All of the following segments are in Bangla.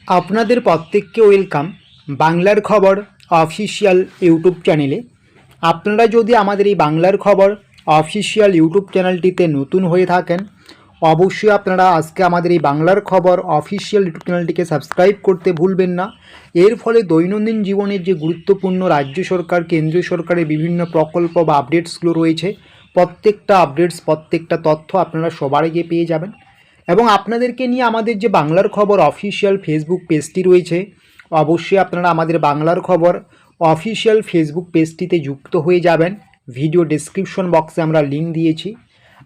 আপনাদের প্রত্যেককে ওয়েলকাম বাংলার খবর অফিসিয়াল ইউটিউব চ্যানেলে। আপনারা যদি আমাদের এই বাংলার খবর অফিসিয়াল ইউটিউব চ্যানেলটিতে নতুন হয়ে থাকেন, অবশ্যই আপনারা আজকে আমাদের এই বাংলার খবর অফিসিয়াল ইউটিউব চ্যানেলটিকে সাবস্ক্রাইব করতে ভুলবেন না। এর ফলে দৈনন্দিন জীবনের যে গুরুত্বপূর্ণ রাজ্য সরকার কেন্দ্রীয় সরকারের বিভিন্ন প্রকল্প বা আপডেটসগুলো রয়েছে, প্রত্যেকটা আপডেটস প্রত্যেকটা তথ্য আপনারা সবার আগে পেয়ে যাবেন। এবং আপনাদেরকে নিয়ে আমাদের যে বাংলার খবর অফিসিয়াল ফেসবুক পেজটি রয়েছে, অবশ্যই আপনারা আমাদের বাংলার খবর অফিসিয়াল ফেসবুক পেজটিতে যুক্ত হয়ে যাবেন। ভিডিও ডেসক্রিপশন বক্সে আমরা লিঙ্ক দিয়েছি।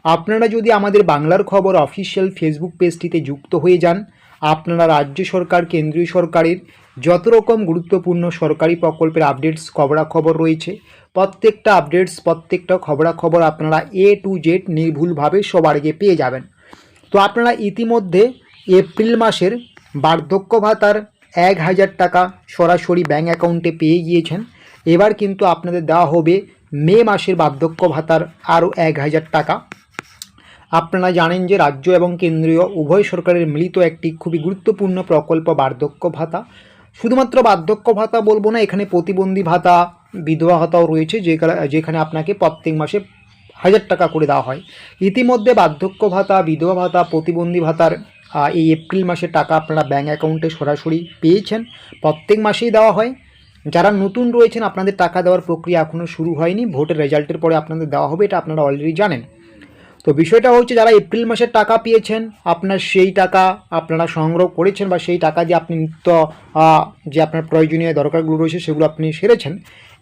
আপনারা যদি আমাদের বাংলার খবর অফিসিয়াল ফেসবুক পেজটিতে যুক্ত হয়ে যান, আপনারা রাজ্য সরকার কেন্দ্রীয় সরকারের যত রকম গুরুত্বপূর্ণ সরকারি প্রকল্পের আপডেটস খবরাখবর রয়েছে, প্রত্যেকটা আপডেটস প্রত্যেকটা খবরাখবর আপনারা A to Z নির্ভুলভাবে সবার আগে পেয়ে যাবেন। তো আপনারা ইতিমধ্যে এপ্রিল মাসের বার্ধক্য ভাতার 1000 টাকা সরাসরি ব্যাঙ্ক অ্যাকাউন্টে পেয়ে গিয়েছেন। এবার কিন্তু আপনাদের দেওয়া হবে মে মাসের বার্ধক্য ভাতার আরও 1000 টাকা। আপনারা জানেন যে রাজ্য এবং কেন্দ্রীয় উভয় সরকারের মিলিত একটি খুবই গুরুত্বপূর্ণ প্রকল্প বার্ধক্য ভাতা। শুধুমাত্র বার্ধক্য ভাতা বলবো না, এখানে প্রতিবন্ধী ভাতা বিধবা ভাতাও রয়েছে, যেখানে আপনাকে প্রত্যেক মাসে 1000 টাকা করে দেওয়া হয়। ইতিমধ্যে বার্ধক্য ভাতা বিধবা ভাতা প্রতিবন্ধী ভাতার এই এপ্রিল মাসের টাকা আপনারা ব্যাঙ্ক অ্যাকাউন্টে সরাসরি পেয়েছেন। প্রত্যেক মাসেই দেওয়া হয়। যারা নতুন রয়েছেন আপনাদের টাকা দেওয়ার প্রক্রিয়া এখনও শুরু হয়নি, ভোটের রেজাল্টের পরে আপনাদের দেওয়া হবে, এটা আপনারা অলরেডি জানেন। তো বিষয়টা হচ্ছে, যারা এপ্রিল মাসের টাকা পেয়েছেন আপনার সেই টাকা আপনারা সংগ্রহ করেছেন বা সেই টাকা দিয়ে আপনি নিত্য যে আপনার প্রয়োজনীয় দরকারগুলো রয়েছে সেগুলো আপনি সেরেছেন।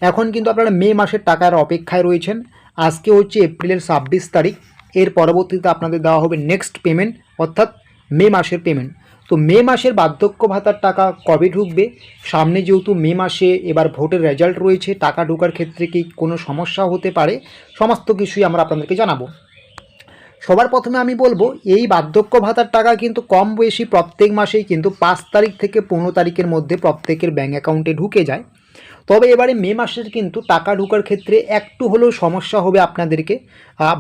এখন কিন্তু আপনারা মে মাসের টাকার অপেক্ষায় রয়েছেন। আজকে হচ্ছে এপ্রিলের 26 তারিখ। এর পরবর্তীতে আপনাদের দেওয়া হবে নেক্সট পেমেন্ট, অর্থাৎ মে মাসের পেমেন্ট। তো মে মাসের বার্ধক্য ভাতার টাকা কবে ঢুকবে? সামনে যেহেতু মে মাসে এবার ভোটের রেজাল্ট রয়েছে, টাকা ঢোকার ক্ষেত্রে কি কোনো সমস্যা হতে পারে, সমস্ত কিছুই আমরা আপনাদেরকে জানাবো। সবার প্রথমে আমি বলবো, এই বার্ধক্য ভাতার টাকা কিন্তু কম বেশি প্রত্যেক মাসেই কিন্তু 5 তারিখ থেকে 15 তারিখের মধ্যে প্রত্যেকের ব্যাঙ্ক অ্যাকাউন্টে ঢুকে যায়। তবে এবারে মে মাসের কিন্তু টাকা ঢোকার ক্ষেত্রে একটু হলেও সমস্যা হবে আপনাদেরকে,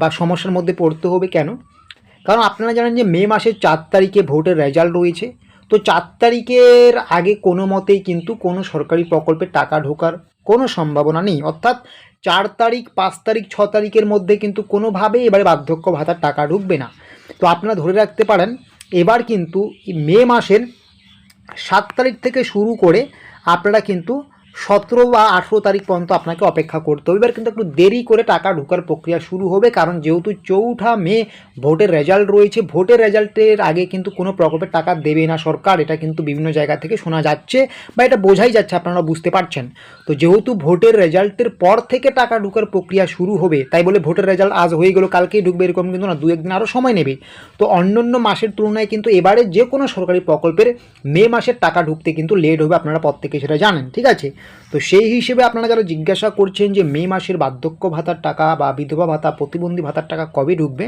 বা সমস্যার মধ্যে পড়তে হবে। কেন? কারণ আপনারা জানেন যে মে মাসের 4 তারিখে ভোটের রেজাল্ট রয়েছে। তো 4 তারিখের আগে কোনো মতেই কিন্তু কোনো সরকারি প্রকল্পের টাকা ঢোকার কোনো সম্ভাবনা নেই। অর্থাৎ 4 তারিখ 5 তারিখ 6 তারিখের মধ্যে কিন্তু কোনোভাবেই এবারে বার্ধক্য ভাতার টাকা ঢুকবে না। তো আপনারা ধরে রাখতে পারেন, এবার কিন্তু মে মাসের 7 তারিখ থেকে শুরু করে আপনারা কিন্তু 17 বা 18 তারিখ পর্যন্ত আপনাকে অপেক্ষা করতে হবে। এবার কিন্তু একটু দেরি করে টাকা ঢোকার প্রক্রিয়া শুরু হবে, কারণ যেহেতু 4 মে ভোটের রেজাল্ট রয়েছে। ভোটের রেজাল্টের আগে কিন্তু কোনো প্রকল্পের টাকা দেবে না সরকার, এটা কিন্তু বিভিন্ন জায়গা থেকে শোনা যাচ্ছে বা এটা বোঝাই যাচ্ছে, আপনারা বুঝতে পারছেন। তো যেহেতু ভোটের রেজাল্টের পর থেকে টাকা ঢোকার প্রক্রিয়া শুরু হবে, তাই বলে ভোটের রেজাল্ট আজ হয়ে গেল কালকেই ঢুকবে এরকম কিন্তু না, 2-1 দিন আরও সময় নেবে। তো অন্যান্য মাসের তুলনায় কিন্তু এবারে যে কোনো সরকারি প্রকল্পের মে মাসের টাকা ঢুকতে কিন্তু লেট হবে, আপনারা প্রত্যেকে সেটা জানেন, ঠিক আছে। তো সেই হিসেবে আপনারা যারা জিজ্ঞাসা করছেন যে মে মাসের বার্ধক্য ভাতার টাকা বা বিধবা ভাতা প্রতিবন্ধী ভাতার টাকা কবে ঢুকবে,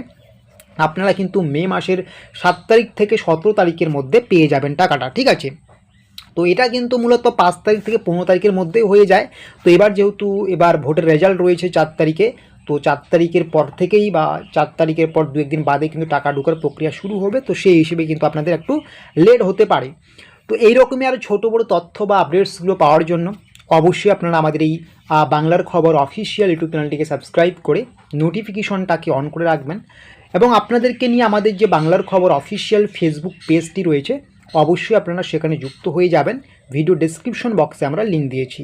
আপনারা কিন্তু মে মাসের 7 তারিখ থেকে 17 তারিখের মধ্যে পেয়ে যাবেন টাকাটা, ঠিক আছে। তো এটা কিন্তু মূলত 5 তারিখ থেকে 15 তারিখের মধ্যেই হয়ে যায়। তো যেহেতু এবার ভোটের রেজাল্ট রয়েছে 4 তারিখে, তো 4 তারিখের পর থেকেই বা 4 তারিখের পর 2-1 দিন বাদে কিন্তু টাকা ঢোকার প্রক্রিয়া শুরু হবে। তো সেই হিসেবে কিন্তু আপনাদের একটু লেট হতে পারে। তো এইরকমই আরও ছোটো বড়ো তথ্য বা আপডেটসগুলো পাওয়ার জন্য অবশ্যই আপনারা আমাদের এই বাংলার খবর অফিসিয়াল ইউটিউব চ্যানেলটিকে সাবস্ক্রাইব করে নোটিফিকেশনটাকে অন করে রাখবেন। এবং আপনাদেরকে নিয়ে আমাদের যে বাংলার খবর অফিসিয়াল ফেসবুক পেজটি রয়েছে, অবশ্যই আপনারা সেখানে যুক্ত হয়ে যাবেন। ভিডিও ডেসক্রিপশন বক্সে আমরা লিঙ্ক দিয়েছি।